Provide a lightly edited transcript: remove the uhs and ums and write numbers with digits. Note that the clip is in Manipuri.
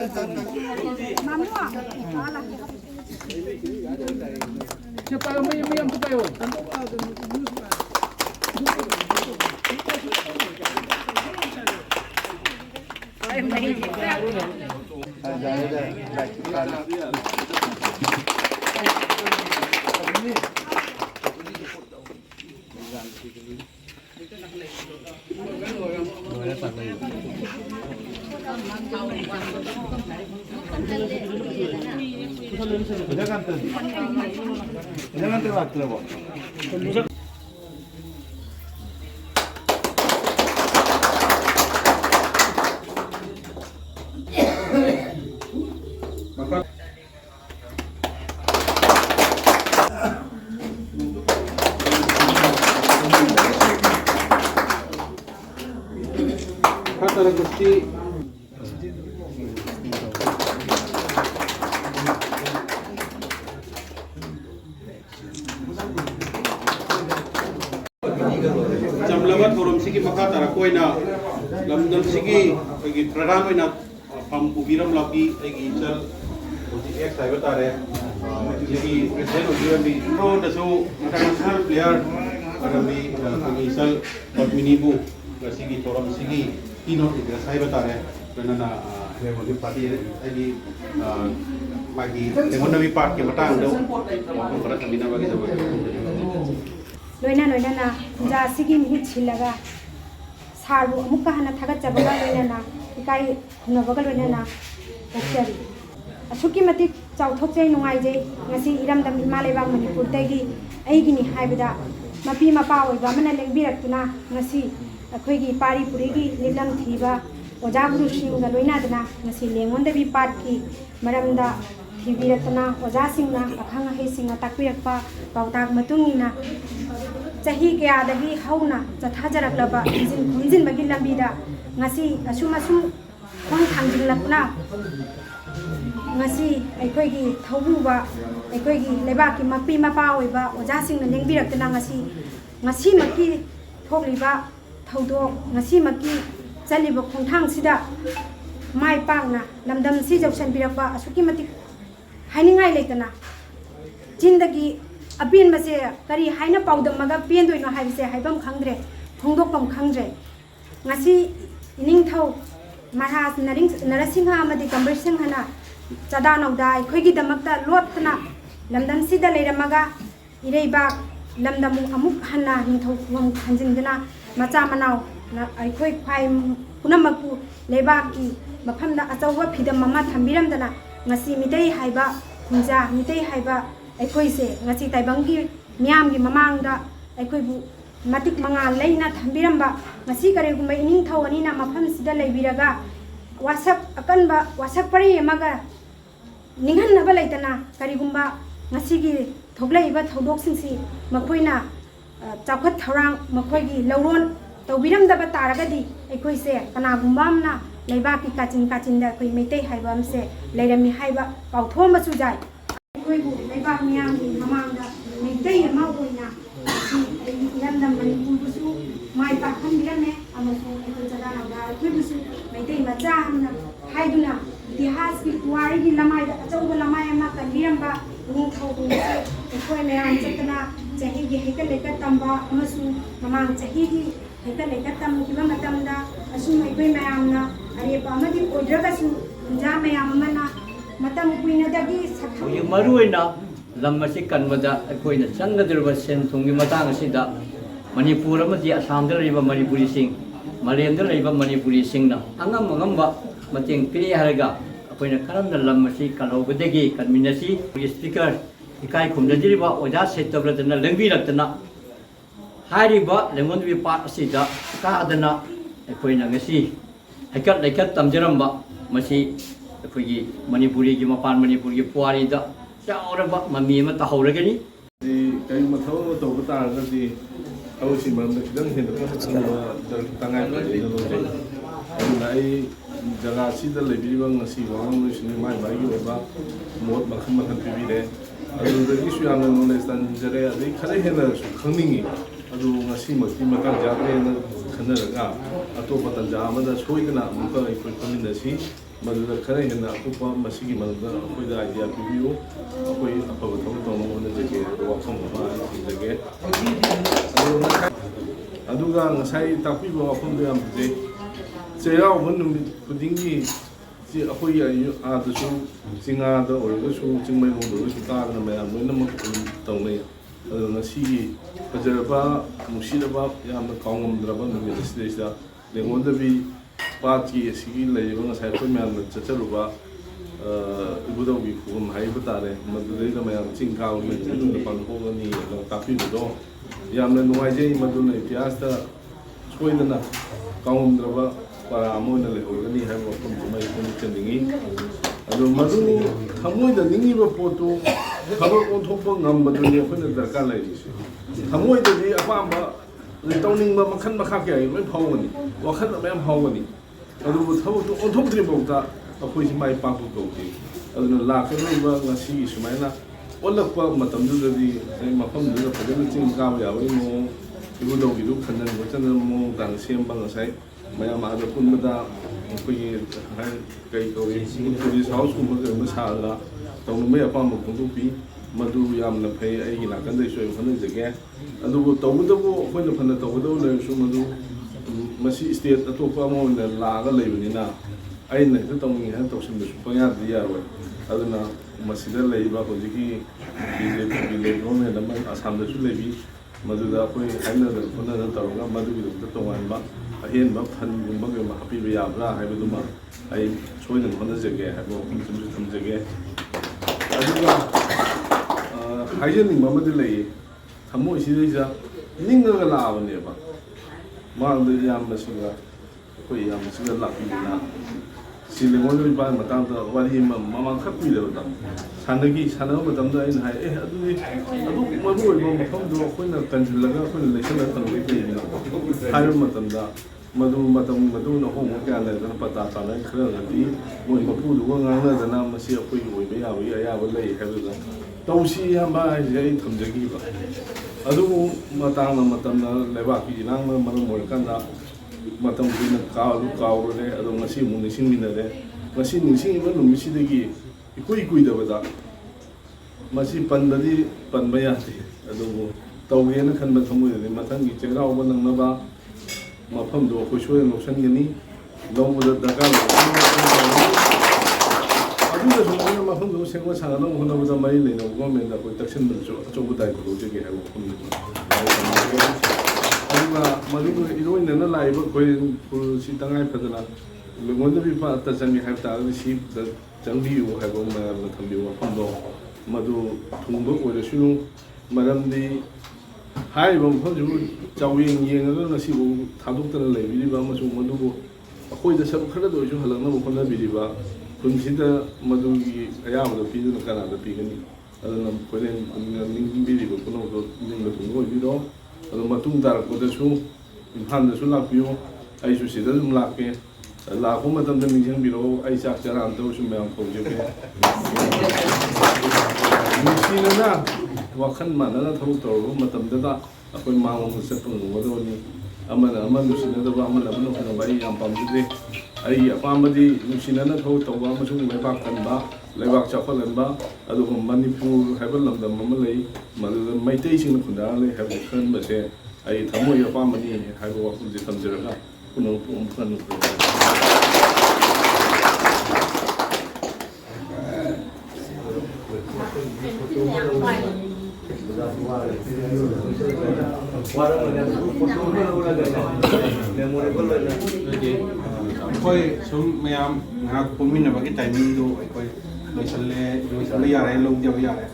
Siapa yang tu payo? Jangan terlalu lewat. Kata Gusti Jamlabat forum sigi makata rakoina lamdam sigi agi pradanoina pam ubiram labi agi chal OGX saibotare sigi president ogirambi pro dasu international player arabi agi chal badminibu sigi forum sigi tino idra saibotare kanana hemodi party agi magi hemodi part ke matang do para kambina bagi sabai लोइना लोइना ना जासिगी मिहित छिलगा सारबु अमुका हना थागत जबगा लोइना ना इकाई खुनबगा लोइना ना ओक्चरी असुकी मति चाउथोकचै नुंगाइजै ngasi इरमदम इमालेबा मणिपुर दगी ऐगिनी हाइबदा मपी मपा ओइबा मना लेंबिरक्तुना ngasi अखोइगी पारी पुरीगी निलम थीबा ओजा गुरु सिंगा लोइनादना ngasi लेंगोंदबी पाटकी मरमदा थीबिरक्तना ओजा सिंगना अखंग हे सिंगा ताकबिरक्पा पाउताक मतुंगिना चाही कयादगी हौना चथाजरक्लबा जिनबगी लंबीदा ngasi assume assume खों थांजिंगलपना ngasi अखोइगी थौबुबा अखोइगी लेबाकी मपी Mopa ओइबा ओजासिंगना लेंबिरक्तना ngasi मकी थोकलिबा थौदोक ngasi मकी चलिबा खोंथांसिदा माइ पाकना लमदम सि जौसनबिरक्पा असुकी मति हाइनिंगाइ लेतना जिंदगी अपेन बसे करी हाइना पाउदमगा पेंदोइनो हाइबसे हाइबम खंग्रे फोंदोकम खंग्रे ngasi इनिंगथौ महाराज नरसिंह अमदि गंबर सिंह हना चदा नौदा अखोइगी दमकता लोटना लमदम सिदा लेरमगा इरेबा लमदम अमुक हना निंथौ वम खंजिंदना मचा मनाव अखोइ फाइ पुनमकु लेबाकी मफमदा अचौवा फिदम ममा थंबिरमदना ngasi मिदै हाइबा खुंजा मिदै हाइबा अखोइसे ngasi ताइबंगी मियामगी ममांगदा अखोइबु मतिक मंगा लेना थंबिरमबा ngasi करेगुम इनिंग थौअनिना मफम सिदा लेबिरगा वासक अकनबा वासक परि यमगा निंगहनबा लेतना करिगुम्बा ngasi gi थोगलैबा थौदोकसिंसी मखोइना चाखत थौरांग मखोइगी लौरोन तौबिरमदबा तारगदी अखोइसे कनागुम्बामना लेबाकी काचिन काचिनदा अखोइ मैतै हाइबामसे लेरमी हाइबा पाउथोमसु जाय अखोइबु लेबा मियामगी ममांगदा मैतै अमा ओइना इरमदम मणिपुरबुसु माइ पाखनबिरमे अमसु अखोइ जदानावदा अखोइबुसु मैतै मचा हमना हाइदुना इतिहास की पुवारीगी लमाइदा अचौबा लमाइ अमा कनबिरमबा निंथौबुसे अखोइ मयाम चतना चाहीगी हेका लेका तंबा अमसु ममांग चाहीगी हेका लेका तमकिबा मतमदा असुम अखोइ मयामना अरेबा अमदि ओइद्रगसु जा मयाम अमना मतम कुइनदगी सखौ मरुइना लम असि कनबदा अखोइना चंगदरबा सेंथुंगी मतांग असिदा मणिपुर अमदि आसामदा लैबा मणिपुरी सिंह मालेमदा लैबा मणिपुरी सिंहना अंगम अंगमबा मतेंग पिरि हारगा अखोइना करमना लम असि कलौबदगी कन्मिनसी स्पीकर इकाई खुमदजिरिबा ओजा सेतब्रदना लेंबिरक्तना हारिबा लेंगोनबी पाट असिदा कादना अखोइना ngasi हेकट लेकट तमजरम्बा मसी अखोइगी मणिपुरी मपान मणिपुरी पुवारीदा चाउरबा ममी अमा तहौरगनी कई मथौ तौबा तारगदी औसि मरमदा खिदंग हेंदोक तंगाइ जगह सिदा लेबिबा ngasi वांगलुसिनि माइ बाइगी ओबा मोद मखम मखम पिबिरे अदुदगी सुयामना नॉलेज तंजरे अदि खरे हेना खंगनिंगी अदु ngasi मक्ति मकान जाते ꯈꯟꯅꯔꯒ ꯑꯇꯣꯞꯄ ꯇꯥꯟꯖꯥ ꯑꯃꯗ ꯁꯣꯏꯗꯅ ꯑꯃꯨꯛꯀ ꯑꯩꯈꯣꯏ ꯐꯝꯃꯤꯟꯅꯁꯤ ꯃꯗꯨꯗ ꯈꯔ ꯍꯦꯟꯅ ꯑꯀꯨꯞꯄ ꯃꯁꯤꯒꯤ ꯃꯔꯝꯗ ꯑꯩꯈꯣꯏꯗ ꯑꯥꯏꯗꯤꯌꯥ ꯄꯤꯕꯤꯌꯨ ꯑꯩꯈꯣꯏ ꯑꯐꯕ ꯊꯕꯛ ꯇꯧꯅꯕ ꯍꯣꯠꯅꯖꯒꯦ ꯑꯗꯨꯒ ꯋꯥꯐꯝ ꯑꯃ ꯊꯝꯖꯒꯦ ꯑꯗꯨꯒ ꯉꯁꯥꯏ ꯇꯥꯛꯄꯤꯕ ꯋꯥꯐꯝꯗꯣ ꯌꯥꯝ ꯐꯖꯩ ꯆꯩꯔꯥꯎꯕ ꯅꯨꯃꯤꯠ ꯈꯨꯗꯤꯡꯒꯤ ꯑꯩꯈꯣꯏꯒꯤ ꯑꯥꯗꯁꯨ ꯆꯤꯡꯉꯥꯗ ꯑꯣꯏꯔꯒꯁꯨ ꯆꯤꯡꯃꯩꯔꯣꯡꯗ ꯑꯣꯏꯔꯒꯁꯨ ꯀꯥꯗꯅ ꯃꯌꯥꯝ ꯂꯣꯏꯅꯃꯛ ꯇꯧꯅꯩ ꯑꯗꯨ ꯉꯁꯤꯒꯤ ꯐꯖꯔꯕ ꯅꯨꯡꯁꯤꯔꯕ ꯌꯥꯝꯅ ꯀꯥꯎꯉꯝꯗ꯭ꯔꯕ ꯅꯨꯃꯤꯠ ꯑꯁꯤꯗꯩꯁꯤꯗ ꯂꯦꯡꯒꯣꯟꯗꯕꯤ ꯄꯥꯠꯀꯤ ꯑꯁꯤꯒꯤ ꯂꯩꯔꯤꯕ ꯉꯁꯥꯏ ꯑꯩꯈꯣꯏ ꯃꯌꯥꯝꯅ ꯆꯠꯆꯔꯨꯕ ꯏꯕꯨꯙꯧꯒꯤ ꯈꯨꯕꯝ ꯍꯥꯏꯕ ꯇꯥꯔꯦ ꯃꯗꯨꯗꯩꯗ ꯃꯌꯥꯝ ꯆꯤꯡ ꯀꯥꯕꯒꯤ ꯃꯇꯨꯡꯗ ꯄꯥꯡꯊꯣꯛꯑꯅꯤ ꯑꯗꯨ ꯇꯥꯛꯄꯤꯕꯗꯣ ꯌꯥꯝꯅ ꯅꯨꯡꯉꯥꯏꯖꯩ ꯃꯗꯨꯅ ꯏꯇꯤꯍꯥꯁꯇ ꯁꯣꯏꯗꯅ ꯀꯥꯎꯉꯝꯗ꯭ꯔꯕ ꯄꯔꯥ ꯑꯃ ꯑꯣꯏꯅ ꯂꯩꯍꯧꯒꯅꯤ ꯍꯥꯏꯕ ꯋꯥꯐꯝꯗꯨꯃ ꯑꯩ ꯐꯣꯡꯗꯣꯛꯆꯅꯤꯡꯉꯤ ꯑꯗꯣ ꯃꯗꯨ ꯊꯃꯣꯏꯗ ꯅꯤꯡꯉꯤꯕ ꯄꯣꯠꯇꯨ ꯊꯕꯛ ꯑꯣꯟꯊꯣꯛꯄ ꯉꯝꯕꯗꯨꯅꯤ ꯑꯩꯈꯣꯏꯅ ꯗꯔꯀꯥꯔ ꯂꯩꯔꯤꯁꯦ ꯊꯃꯣꯏꯗꯗꯤ ꯑꯄꯥꯝꯕ ꯇꯧꯅꯤꯡꯕ ꯃꯈꯜ ꯃꯈꯥ ꯀꯌꯥꯒꯤ ꯂꯣꯏ ꯐꯥꯎꯒꯅꯤ ꯋꯥꯈꯜ ꯃꯌꯥꯝ ꯐꯥꯎꯒꯅꯤ ꯑꯗꯨꯕꯨ ꯊꯕꯛꯇꯨ ꯑꯣꯟꯊꯣꯛꯇ꯭ꯔꯤꯐꯥꯎꯗ ꯑꯩꯈꯣꯏꯁꯤ ꯃꯥꯏ ꯄꯥꯛꯄ ꯀꯧꯗꯦ ꯑꯗꯨꯅ ꯂꯥꯛꯀꯗꯧꯔꯤꯕ ꯉꯁꯤꯒꯤ ꯁꯨꯃꯥꯏꯅ ꯑꯣꯜꯂꯛꯄ ꯃꯇꯝꯗꯨꯗꯗꯤ ꯃꯐꯝꯗꯨꯗ ꯐꯖꯅ ꯆꯤꯡ ꯀꯥꯕ ꯌꯥꯕꯒꯤ ꯃꯑꯣꯡ ꯏꯕꯨꯙꯧꯒꯤꯗꯨ ꯈꯟꯗꯅ ꯈꯣꯠꯆꯟꯗꯅ ꯃꯑꯣꯡ ꯇꯥꯅ ꯁꯦꯝꯕ ꯉꯁꯥꯏ ꯃꯌꯥꯝ ꯑꯥꯗ ꯄꯨꯟꯕꯗ ꯑꯩꯈꯣꯏꯒꯤ ꯀꯩ ꯀꯧꯏ ꯇꯨꯔꯤꯁ ꯍꯥꯎꯁꯀꯨꯝꯕ ꯀꯩꯒꯨꯝꯕ ꯁꯥꯔꯒ ꯇꯧꯅꯤꯡꯕꯒꯤ ꯑꯄꯥꯝꯕ ꯐꯣꯡꯗꯣꯛꯄꯤ ꯃꯗꯨ ꯌꯥꯝꯅ ꯐꯩ ꯑꯩꯒꯤ ꯅꯥꯀꯟꯗꯩꯁꯨ ꯑꯩ ꯍꯣꯠꯅꯖꯒꯦ ꯑꯗꯨꯕꯨ ꯇꯧꯕꯇꯕꯨ ꯑꯩꯈꯣꯏꯅ ꯐꯅ ꯇꯧꯒꯗꯕ ꯂꯩꯔꯁꯨ ꯃꯗꯨ ꯃꯁꯤ ꯏꯁꯇꯦꯠ ꯑꯇꯣꯞꯄ ꯑꯃ ꯑꯣꯏꯅ ꯂꯥꯛꯑꯒ ꯂꯩꯕꯅꯤꯅ ꯑꯩꯅ ꯍꯦꯛꯇ ꯇꯧꯅꯤꯡꯉꯦ ꯍꯥꯏꯅ ꯇꯧꯁꯤꯟꯕꯁꯨ ꯄꯪꯌꯥꯗꯤ ꯌꯥꯔꯣꯏ ꯑꯗꯨꯅ ꯃꯁꯤꯗ ꯂꯩꯔꯤꯕ ꯍꯧꯖꯤꯛꯀꯤ ꯕꯤ.ꯖꯦ.ꯄꯤꯒꯤ ꯒꯣꯔꯃꯦꯟ ꯑꯃ ꯑꯁꯥꯝꯗꯁꯨ ꯂꯩꯕꯤ ꯃꯗꯨꯗ ꯑꯩꯈꯣꯏ ꯍꯥꯏꯅꯗꯅ ꯈꯣꯠꯅꯗꯅ ꯇꯧꯔꯒ ꯃꯗꯨꯒꯤꯗꯃꯛꯇ ꯇꯣꯉꯥꯟꯕ ꯑꯍꯦꯟꯕ ꯐꯟꯒꯨꯝꯕ ꯀꯩꯒꯨꯝꯕ ꯍꯥꯞꯄꯤꯕ ꯌꯥꯕ꯭ꯔꯥ ꯍꯥꯏꯕꯗꯨꯃ ꯑꯩ ꯁꯣꯏꯗꯅ ꯍꯣꯠꯅꯖꯒꯦ ꯍꯥꯏꯕ ꯋꯥꯐꯝꯁꯤꯃꯁꯨ ꯊꯝꯖꯒꯦ ꯑꯗꯨꯒ ꯍꯥꯏꯖꯅꯤꯡꯕ ꯑꯃꯗꯤ ꯂꯩꯌꯦ ꯊꯃꯣꯏꯁꯤꯗꯩꯁꯤꯗ ꯅꯤꯡꯉꯒ ꯂꯥꯛꯑꯕꯅꯦꯕ ꯃꯥꯡꯗ ꯏꯌꯥꯝꯕꯁꯤꯡꯒ ꯑꯩꯈꯣꯏ ꯏꯌꯥꯝꯕꯁꯤꯡꯒ ꯂꯥꯛꯄꯤꯗꯅ ꯁꯤ ꯂꯦꯡꯒꯣꯟꯗꯕꯤ ꯄꯥꯠ ꯃꯇꯥꯡꯗ ꯋꯥꯔꯤ ꯑꯃ ꯃꯃꯥꯡꯈꯛ ꯀꯨꯏꯗꯕꯗ ꯁꯥꯟꯅꯕ ꯃꯇꯝꯗ ꯑꯩꯅ ꯍꯥꯏ ꯑꯗꯨꯗꯤ ꯑꯗꯨꯛ ꯃꯔꯨ ꯑꯣꯏꯕ ꯃꯐꯝꯗꯣ ꯑꯩꯈꯣꯏꯅ ꯀꯟꯁꯤꯜꯂꯒ ꯑꯩꯈꯣꯏꯅ ꯂꯩꯁꯜꯂꯒ ꯊꯝꯕꯒꯤ ꯀꯩꯒꯤꯅꯣ ꯍꯥꯏꯕ ꯃꯇꯝꯗ ꯃꯗꯨ ꯃꯇꯝꯒꯤ ꯃꯇꯨꯡ ꯑꯍꯣꯡꯕ ꯀꯌꯥ ꯂꯩꯗꯅ ꯄꯇꯥ ꯆꯥꯅ ꯈꯔꯒꯗꯤ ꯃꯣꯏ ꯃꯄꯨꯗꯨꯒ ꯉꯥꯡꯅꯗꯅ ꯃꯁꯤ ꯑꯩꯈꯣꯏꯒꯤ ꯑꯣꯏꯕ ꯌꯥꯕꯒꯤ ꯑꯌꯥꯕ ꯂꯩ ꯍꯥꯏꯕꯗ ꯇꯧꯁꯤ ꯏꯌꯥꯝꯕ ꯍꯥꯏꯁꯦ ꯑꯩ ꯊꯝꯖꯈꯤꯕ ꯑꯗꯨꯕꯨ ꯃꯇꯝꯅ ꯂꯩꯕꯥꯛꯀꯤ ꯏꯔꯥꯡꯅ ꯃꯔꯝ ꯑꯣꯏꯔꯀꯥꯟꯗ ꯃꯇꯝ ꯀꯨꯏꯅ ꯀꯥꯎꯔꯨꯔꯦ ꯑꯗꯣ ꯉꯁꯤ ꯑꯃꯨꯛ ꯅꯤꯡꯁꯤꯡꯃꯤꯟꯅꯔꯦ ꯉꯁꯤ ꯅꯤꯡꯁꯤꯡꯉꯤꯕ ꯅꯨꯃꯤꯠꯁꯤꯗꯒꯤ ꯏꯀꯨꯏ ꯀꯨꯏꯗꯕꯗ ꯃꯁꯤ ꯄꯟꯕ ꯌꯥꯗꯦ ꯑꯗꯨꯕꯨ ꯇꯧꯒꯦꯅ ꯈꯟꯕ ꯊꯃꯣꯏꯗꯗꯤ ꯃꯊꯪꯒꯤ ꯆꯩꯔꯥꯎꯕ ꯅꯪꯅꯕ ꯃꯐꯝꯗꯣ ꯑꯩꯈꯣꯏ ꯁꯣꯏꯗꯅ ꯂꯧꯁꯤꯟꯒꯅꯤ ꯂꯧꯕꯗ ꯗꯔꯀꯥꯔ ꯑꯗꯨꯗꯁꯨ ꯑꯩꯅ ꯃꯐꯝꯗꯨ ꯁꯦꯝꯒꯠ ꯁꯥꯒꯠꯅꯕ ꯍꯣꯠꯅꯕꯗ ꯃꯔꯤ ꯂꯩꯅꯕ ꯒꯣꯔꯃꯦꯟꯗ ꯑꯩꯈꯣꯏ ꯇꯛꯁꯤꯟꯕꯗꯁꯨ ꯑꯆꯧꯕ ꯗꯥꯏꯇ ꯂꯧꯖꯒꯦ ꯍꯥꯏꯕ ꯋꯥꯐꯝꯗꯨ ꯑꯗꯨꯒ ꯃꯗꯨꯒ ꯏꯔꯣꯏꯅꯅ ꯂꯥꯛꯏꯕ ꯈꯣꯏꯔꯦꯟꯈꯨꯜꯁꯤ ꯇꯉꯥꯏ ꯐꯗꯅ ꯂꯦꯡꯒꯣꯟꯗꯕꯤ ꯄꯥꯠꯇ ꯆꯪꯒꯦ ꯍꯥꯏꯕ ꯇꯥꯔꯒꯗꯤ ꯁꯤꯗ ꯆꯪꯕꯤꯌꯨ ꯍꯥꯏꯕ ꯃꯌꯥꯝꯅ ꯊꯝꯕꯤꯌꯨ ꯋꯥꯐꯝꯗꯣ ꯃꯗꯨ ꯊꯨꯡꯕ ꯑꯣꯏꯔꯁꯨ ꯃꯔꯝꯗꯤ ꯍꯥꯏꯔꯤꯕ ꯃꯐꯝꯁꯤꯕꯨ ꯆꯥꯎꯌꯦꯡ ꯌꯦꯡꯉꯒ ꯉꯁꯤꯐꯥꯎ ꯊꯥꯗꯣꯛꯇꯅ ꯂꯩꯕꯤꯔꯤꯕ ꯑꯃꯁꯨꯡ ꯃꯗꯨꯕꯨ ꯑꯩꯈꯣꯏꯗ ꯁꯔꯨꯛ ꯈꯔꯗ ꯑꯣꯏꯔꯁꯨ ꯍꯜꯂꯛꯅꯕ ꯍꯣꯠꯅꯕꯤꯔꯤꯕ ꯈꯨꯟꯁꯤꯗ ꯃꯗꯨꯒꯤ ꯑꯌꯥꯕꯗ ꯄꯤꯗꯨꯅ ꯀꯅꯥꯗ ꯄꯤꯒꯅꯤ ꯑꯗꯨꯅ ꯈꯣꯏꯔꯦꯟ ꯈꯨꯟꯅ ꯅꯤꯡꯕꯤꯔꯤꯕ ꯄꯨꯝꯅꯃꯛꯇꯣ ꯅꯤꯡꯕ ꯊꯨꯡꯕ ꯑꯣꯏꯕꯤꯔꯣ ꯑꯗꯣ ꯃꯇꯨꯡ ꯇꯥꯔꯛꯄꯗꯁꯨ ꯏꯝꯐꯥꯜꯗꯁꯨ ꯂꯥꯛꯄꯤꯌꯨ ꯑꯩꯁꯨ ꯁꯤꯗ ꯑꯗꯨꯝ ꯂꯥꯛꯀꯦ ꯂꯥꯛꯄ ꯃꯇꯝꯗ ꯅꯤꯡꯁꯤꯡꯕꯤꯔꯛꯑꯣ ꯑꯩ ꯆꯥꯛ ꯆꯔꯥ ꯑꯝꯇꯕꯨꯁꯨ ꯃꯌꯥꯝ ꯀꯧꯖꯒꯦ ꯅꯨꯡꯁꯤꯅꯅ ꯋꯥꯈꯜ ꯃꯥꯟꯅꯅ ꯊꯕꯛ ꯇꯧꯔꯕ ꯃꯇꯝꯗꯨꯗ ꯑꯩꯈꯣꯏ ꯃꯥꯡꯂꯣꯝꯗ ꯆꯠꯄ ꯉꯝꯒꯗꯕꯅꯤ ꯑꯃꯅ ꯑꯃ ꯅꯨꯡꯁꯤꯅꯗꯕ ꯑꯃꯅ ꯍꯣꯠꯅꯕ ꯑꯩ ꯌꯥꯝ ꯄꯥꯝꯖꯗꯦ ꯑꯩꯒꯤ ꯑꯄꯥꯝꯕꯗꯤ ꯅꯨꯡꯁꯤꯅꯅ ꯊꯕꯛ ꯇꯧꯕ ꯑꯃꯁꯨꯡ ꯂꯩꯕꯥꯛ ꯀꯟꯕ ꯂꯩꯕꯥꯛ ꯆꯥꯎꯈꯠꯍꯟꯕ ꯑꯗꯨꯒ ꯃꯅꯤꯄꯨꯔ ꯍꯥꯏꯕ ꯂꯝꯗꯝ ꯑꯃ ꯂꯩ ꯃꯗꯨꯗ ꯃꯩꯇꯩꯁꯤꯡꯅ ꯈꯨꯟꯗꯥꯔ ꯂꯩ ꯍꯥꯏꯕ ꯈꯟꯕꯁꯦ ꯑꯩ ꯊꯃꯣꯏ ꯑꯄꯥꯝꯕꯅꯤ ꯍꯥꯏꯕ ꯋꯥꯐꯝꯁꯦ ꯊꯝꯖꯔꯒ ꯄꯨꯝꯅꯃꯛ ꯑꯃꯨꯛ ꯍꯟꯅ ꯑꯩꯈꯣꯏ ꯁꯨꯝ ꯃꯌꯥꯝ ꯉꯥꯏꯍꯥꯛ ꯄꯨꯟꯃꯤꯟꯅꯕꯒꯤ ꯇꯥꯏꯃꯤꯡꯗꯨ ꯑꯩꯈꯣꯏ ꯂꯣꯏꯁꯤꯜꯂꯦ ꯌꯥꯔꯦ ꯂꯧꯖꯕ ꯌꯥꯔꯦ